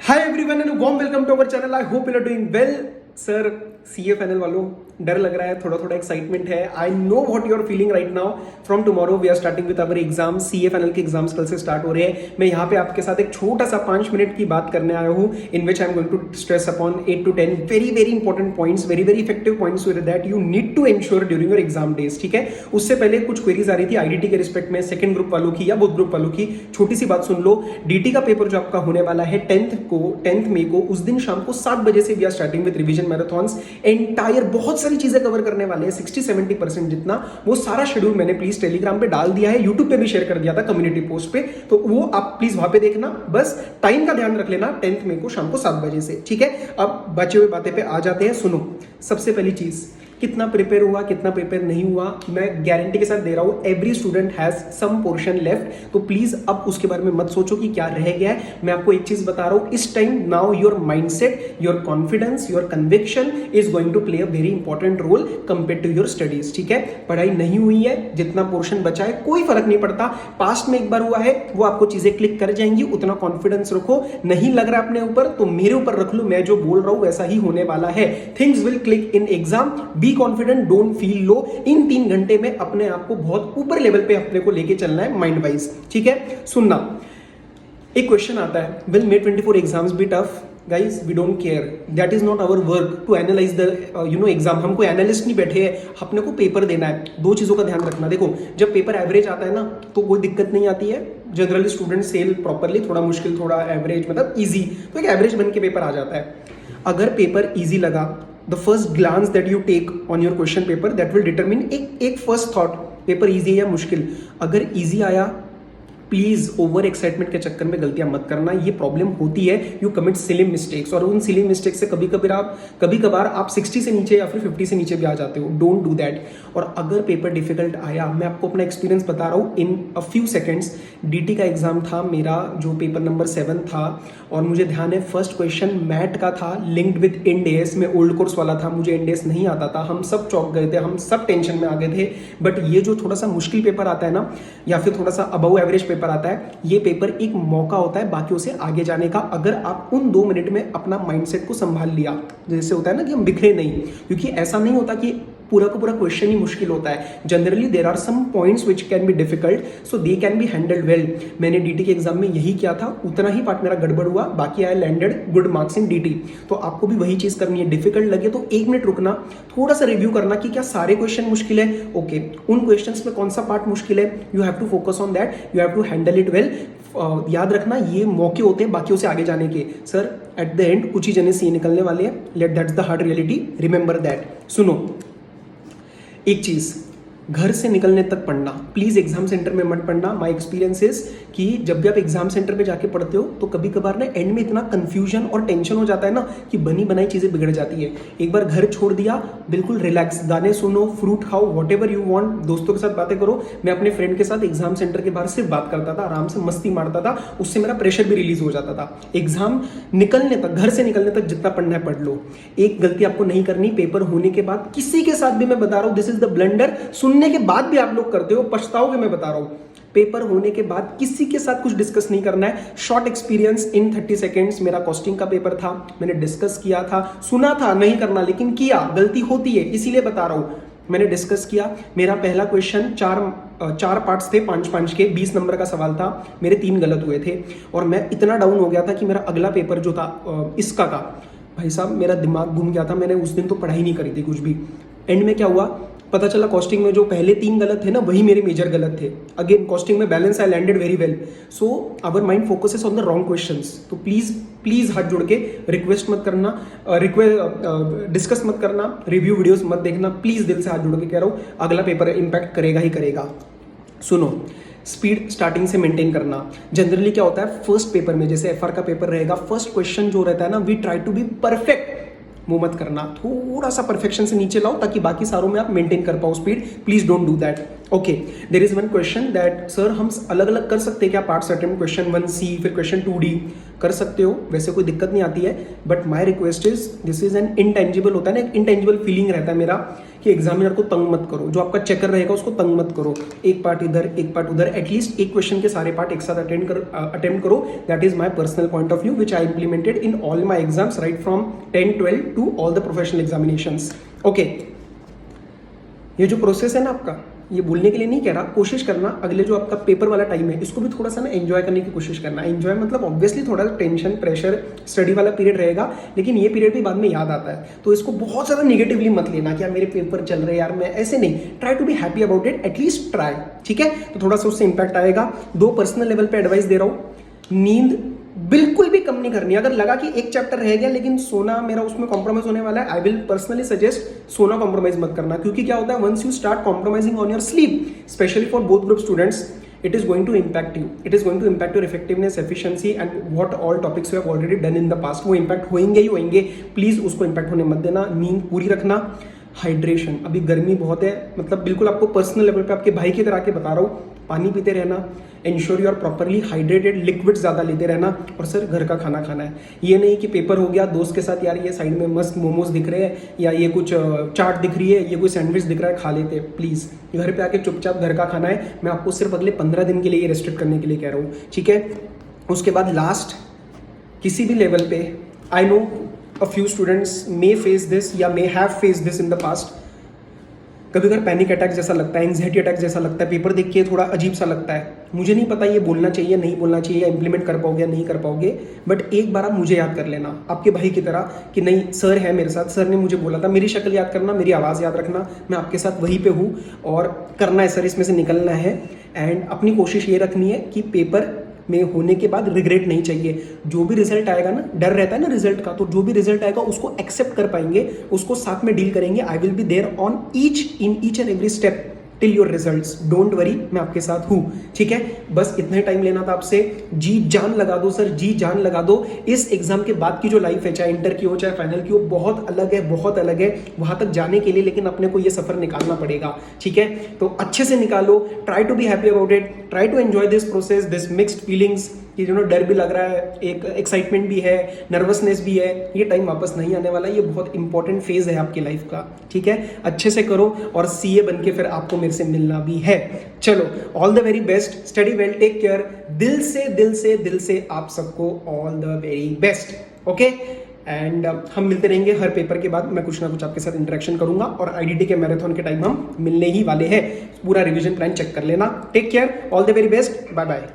Hi everyone and a warm welcome to our channel. I hope you are doing well. Sir CA final वालों डर लग रहा है, थोड़ा थोड़ा एक्साइटमेंट है. I know what you are feeling right now. From tomorrow we are starting with our exam. CA final के exams कल से स्टार्ट हो रहे हैं. मैं यहाँ पे आपके साथ एक छोटा सा 5 मिनट की बात करने आया हूँ, in which I am going to stress upon 8 to 10 very very important points, very very effective points that you need to ensure during your exam days. ठीक है, उससे पहले कुछ क्वेरीज आ रही थी IDT के रिस्पेक्ट में, सेकंड ग्रुप वालों की या बोथ ग्रुप वालों की. छोटी सी बात सुन लो, DT का पेपर जो आपका होने वाला है 10th मई को, उस दिन शाम को 7 बजे से we are starting with revision marathons. Entire बहुत सारी चीजें कवर करने वाले हैं, 60-70% जितना. वो सारा शेड्यूल मैंने प्लीज टेलीग्राम पे डाल दिया है, यूट्यूब पे भी शेयर कर दिया था कम्युनिटी पोस्ट पे, तो वो आप प्लीज वहां पे देखना. बस टाइम का ध्यान रख लेना, 10th मई को शाम को 7 बजे से. ठीक है, अब बचे हुए बातें पे आ जाते हैं. सुनो, सबसे पहली चीज, कितना प्रिपेयर हुआ कितना प्रिपेयर नहीं हुआ, मैं गारंटी के साथ दे रहा हूं, every student has some portion left. तो प्लीज अब उसके बारे में मत सोचो कि क्या रह गया है. मैं आपको एक चीज बता रहा हूं, इस time now your mindset, your confidence, your conviction is going to play a very important role compare to your studies. ठीक है, पढ़ाई नहीं हुई है, जितना पोर्शन बचा है कोई फर्क नहीं पड़ता. पास्ट में एक बार हुआ है, वो आपको चीजें क्लिक कर जाएंगी. उतना कॉन्फिडेंस रखो. नहीं लग रहा है अपने ऊपर तो मेरे ऊपर रख लो, मैं जो बोल रहा हूं वैसा ही होने वाला है. Things will click in exam. Be confident, don't feel low. इन 3 घंटे में अपने आप को बहुत ऊपर लेवल पे अपने को लेके चलना है माइंड वाइज. ठीक है, सुनना, एक क्वेश्चन आता है, will May 24 exams be tough? Guys we don't care, that is not our work to analyse the exam. हमको एनालिस्ट नहीं बैठे हैं, अपने को पेपर देना है. 2 चीजों का ध्यान रखना. देखो, जब पेपर एवरेज आता है ना तो कोई दिक्कत नहीं आती है. जनरली स्टूडेंट सेल प्रॉपरली, थोड़ा मुश्किल, थोड़ा एवरेज, मतलब इजी, तो एक एवरेज बन के पेपर आ जाता है. अगर पेपर इजी लगा, the first glance that you take on your question paper that will determine एक first thought, पेपर इजी है या मुश्किल. अगर इजी आया, प्लीज ओवर एक्साइटमेंट के चक्कर में गलतियां मत करना. ये प्रॉब्लम होती है, यू कमिट सिली मिस्टेक्स, और उन सिली मिस्टेक्स से कभी कभार आप 60 से नीचे या फिर 50 से नीचे भी आ जाते हो. Don't do that. और अगर पेपर डिफिकल्ट आया, मैं आपको अपना एक्सपीरियंस बता रहा हूँ इन अ फ्यू सेकेंड्स. DT का एग्जाम था मेरा, जो पेपर नंबर 7 था, और मुझे ध्यान है फर्स्ट क्वेश्चन मैट का था, लिंक्ड विद इंड एस. में ओल्ड कोर्स वाला था, मुझे इंड एस नहीं आता था. हम सब चौंक गए थे, हम सब टेंशन में आ गए थे. बट ये जो थोड़ा सा मुश्किल पेपर आता है ना, या फिर थोड़ा सा अबव एवरेज पेपर आता है, ये पेपर एक मौका होता है बाकियों से आगे जाने का. अगर आप उन 2 मिनट में अपना माइंडसेट को संभाल लिया, जैसे होता है ना कि हम बिखरे नहीं, क्योंकि ऐसा नहीं होता कि पूरा का पूरा क्वेश्चन ही मुश्किल होता है. Generally there are some points which can be difficult, so they can be handled well. मैंने DT के एग्जाम में यही किया था, उतना ही पार्ट मेरा गड़बड़ हुआ, बाकी I landed good marks in DT. तो आपको भी वही चीज करनी है. डिफिकल्ट लगे तो 1 मिनट रुकना, थोड़ा सा रिव्यू करना कि क्या सारे क्वेश्चन मुश्किल है. ओके, उन क्वेश्चंस में कौन सा पार्ट मुश्किल है, you have to focus on that, you have to handle it well. याद रखना, ये मौके होते हैं बाकियों से आगे जाने के. सर एट द एंड कुछ ही जने सी निकलने वाले हैं. Let that's the hard reality, remember that. सुनो, एक चीज, घर से निकलने तक पढ़ना. प्लीज एग्जाम सेंटर में मत पढ़ना. माय एक्सपीरियंस इज कि जब भी आप एग्जाम सेंटर पे जाके पढ़ते हो तो कभी कभार ना एंड में इतना कंफ्यूजन और टेंशन हो जाता है ना कि बनी बनाई चीजें बिगड़ जाती है. एक बार घर छोड़ दिया, बिल्कुल रिलैक्स, गाने सुनो, फ्रूट खाओ, व्हाटएवर यू वांट, दोस्तों के साथ बातें करो. मैं अपने फ्रेंड के साथ एग्जाम सेंटर के बाहर सिर्फ बात करता था, आराम से मस्ती मारता था, उससे मेरा प्रेशर भी रिलीज हो जाता था. एग्जाम निकलने तक, घर से निकलने तक जितना पढ़ना है पढ़ लो. एक गलती आपको नहीं करनी, पेपर होने के बाद किसी के साथ भी, मैं बता रहा हूं, दिस इज द ब्लंडर. सुनने के बाद भी आप लोग करते हो, पछताओगे. मैं बता रहा हूं, पेपर होने के बाद किसी के साथ कुछ डिस्कस नहीं करना है. Short experience in 30 seconds. मेरा कॉस्टिंग का पेपर था, मैंने डिस्कस किया था, सुना था नहीं करना, लेकिन किया. गलती होती है, इसीलिए बता रहा हूं. मैंने डिस्कस किया. मेरा पहला क्वेश्चन 4 पार्ट्स थे, 5-5 के, 20 नंबर का सवाल था. मेरे 3 गलत हुए थे और मैं इतना डाउन हो गया था कि मेरा अगला पेपर जो था इसका का, भाई साहब मेरा दिमाग घूम गया था. मैंने उस दिन तो पढ़ाई नहीं करी थी कुछ भी. एंड में क्या हुआ पता चला, कॉस्टिंग में जो पहले 3 गलत थे ना, वही मेरे मेजर गलत थे. अगेन कॉस्टिंग में balance I landed very well. So our mind focuses on the wrong questions. तो प्लीज हाथ जोड़ के रिक्वेस्ट मत करना, डिस्कस मत करना, रिव्यू वीडियोस मत देखना. प्लीज दिल से हाथ जोड़ के कह रहा हूँ, अगला पेपर इंपैक्ट करेगा ही करेगा. सुनो, स्पीड स्टार्टिंग से मेंटेन करना. जनरली क्या होता है, फर्स्ट पेपर में, जैसे FR का पेपर रहेगा, फर्स्ट क्वेश्चन जो रहता है ना, we try to be perfect. वो मत करना, थोड़ा सा परफेक्शन से नीचे लाओ ताकि बाकी सारों में आप मेंटेन कर पाओ speed. Please don't do that. Okay, there is one question that sir हम अलग अलग कर सकते हैं क्या पार्ट्स अटेम्प्ट, क्वेश्चन 1C फिर क्वेश्चन 2D कर सकते हो, वैसे कोई दिक्कत नहीं आती है, but my request is this is an intangible, होता है ना एक इनटेंजिबल फीलिंग रहता है मेरा कि एग्जामिनर को तंग मत करो, जो आपका चेकर रहेगा उसको तंग मत करो, एक पार्ट इधर एक पार्ट उधर, एटलीस्ट एक क्वेश्चन के सारे पार्ट एक साथ अटेम्प्ट करो. That is my personal point of view which I implemented in all my exams right from 10, 12 to all the professional examinations. Okay, ये जो प्रोसेस है ना आपका, ये बोलने के लिए नहीं कह रहा, कोशिश करना अगले जो आपका पेपर वाला टाइम है इसको भी थोड़ा सा ना एंजॉय करने की कोशिश करना. एंजॉय मतलब ऑब्वियसली थोड़ा टेंशन प्रेशर स्टडी वाला पीरियड रहेगा, लेकिन ये पीरियड भी बाद में याद आता है, तो इसको बहुत ज़्यादा नेगेटिवली मत लेना कि यार मेरे पेपर चल रहे हैं यार, मैं ऐसे नहीं. Try to be happy about it, at least try. ठीक है, तो थोड़ा सा उससे इंपैक्ट आएगा. दो पर्सनल लेवल पे एडवाइस दे रहा हूँ, नींद बिल्कुल भी कम नहीं करनी. अगर लगा कि एक चैप्टर रह गया लेकिन सोना मेरा उसमें कॉम्प्रोमाइज होने वाला है, आई विल पर्सनली सजेस्ट सोना कॉम्प्रोमाइज मत करना, क्योंकि क्या होता है once you start compromising on your sleep, specially for both group students, it is going to impact you, it is going to impact your effectiveness, efficiency and what all topics you have already done in the past. वो impact होंगे ही होंगे, please उसको impact होने मत देना. नींद पूरी रखना. हाइड्रेशन, अभी गर्मी बहुत है, मतलब बिल्कुल आपको पर्सनल लेवल पे आपके भाई की तरह के बता रहा हूँ, पानी पीते रहना, ensure you are properly hydrated, liquid ज़्यादा लेते रहना, और सर घर का खाना खाना है. ये नहीं कि पेपर हो गया दोस्त के साथ यार ये साइड में मस्त मोमोज दिख रहे हैं या ये कुछ चाट दिख रही है, ये कोई सैंडविच दिख रहा है, खा लेते हैं. प्लीज़ घर पे आके चुपचाप घर का खाना है. मैं आपको सिर्फ अगले 15 दिन के लिए ये रेस्ट्रिक्ट करने के लिए कह रहा हूँ. ठीक है, उसके बाद लास्ट, किसी भी लेवल पे, I know a few students may face this या may have faced this in the past. कभी कभी पैनिक अटैक जैसा लगता है, एंग्जाइटी अटैक जैसा लगता है, पेपर देख के थोड़ा अजीब सा लगता है. मुझे नहीं पता ये बोलना चाहिए नहीं बोलना चाहिए, या इंप्लीमेंट कर पाओगे या नहीं कर पाओगे, बट एक बार आप मुझे याद कर लेना आपके भाई की तरह कि नहीं सर है मेरे साथ, सर ने मुझे बोला था. मेरी शक्ल याद करना, मेरी आवाज़ याद रखना, मैं आपके साथ वहीं पे हूँ और करना है सर, इसमें से निकलना है. एंड अपनी कोशिश ये रखनी है कि पेपर में होने के बाद रिग्रेट नहीं चाहिए. जो भी रिजल्ट आएगा ना, डर रहता है ना रिजल्ट का, तो जो भी रिजल्ट आएगा उसको एक्सेप्ट कर पाएंगे, उसको साथ में डील करेंगे. I will be there on each and every step till your results, don't worry, मैं आपके साथ हूँ. ठीक है, बस इतना टाइम लेना था आपसे. जी जान लगा दो सर, जी जान लगा दो. इस एग्जाम के बाद की जो लाइफ है, चाहे इंटर की हो चाहे फाइनल की हो, बहुत अलग है, बहुत अलग है. वहां तक जाने के लिए लेकिन अपने को ये सफर निकालना पड़ेगा. ठीक है, तो अच्छे से निकालो. Try to be happy about it, try to enjoy this process, this mixed feelings. ये जो डर भी लग रहा है, एक एक्साइटमेंट भी है, नर्वसनेस भी है, ये टाइम वापस नहीं आने वाला. ये बहुत इंपॉर्टेंट फेज है आपकी लाइफ का. ठीक है, अच्छे से करो और सीए बन के फिर आपको मेरे से मिलना भी है. चलो, all the very best, study well, take care. दिल से दिल से दिल से आप सबको all the very best. Okay, and हम मिलते रहेंगे हर पेपर के बाद. मैं कुछ ना कुछ आपके साथ इंटरेक्शन करूंगा और आईडीटी के मैराथन के टाइम हम मिलने ही वाले हैं. पूरा रिवीजन प्लान चेक कर लेना. Take care, all the very best, bye bye.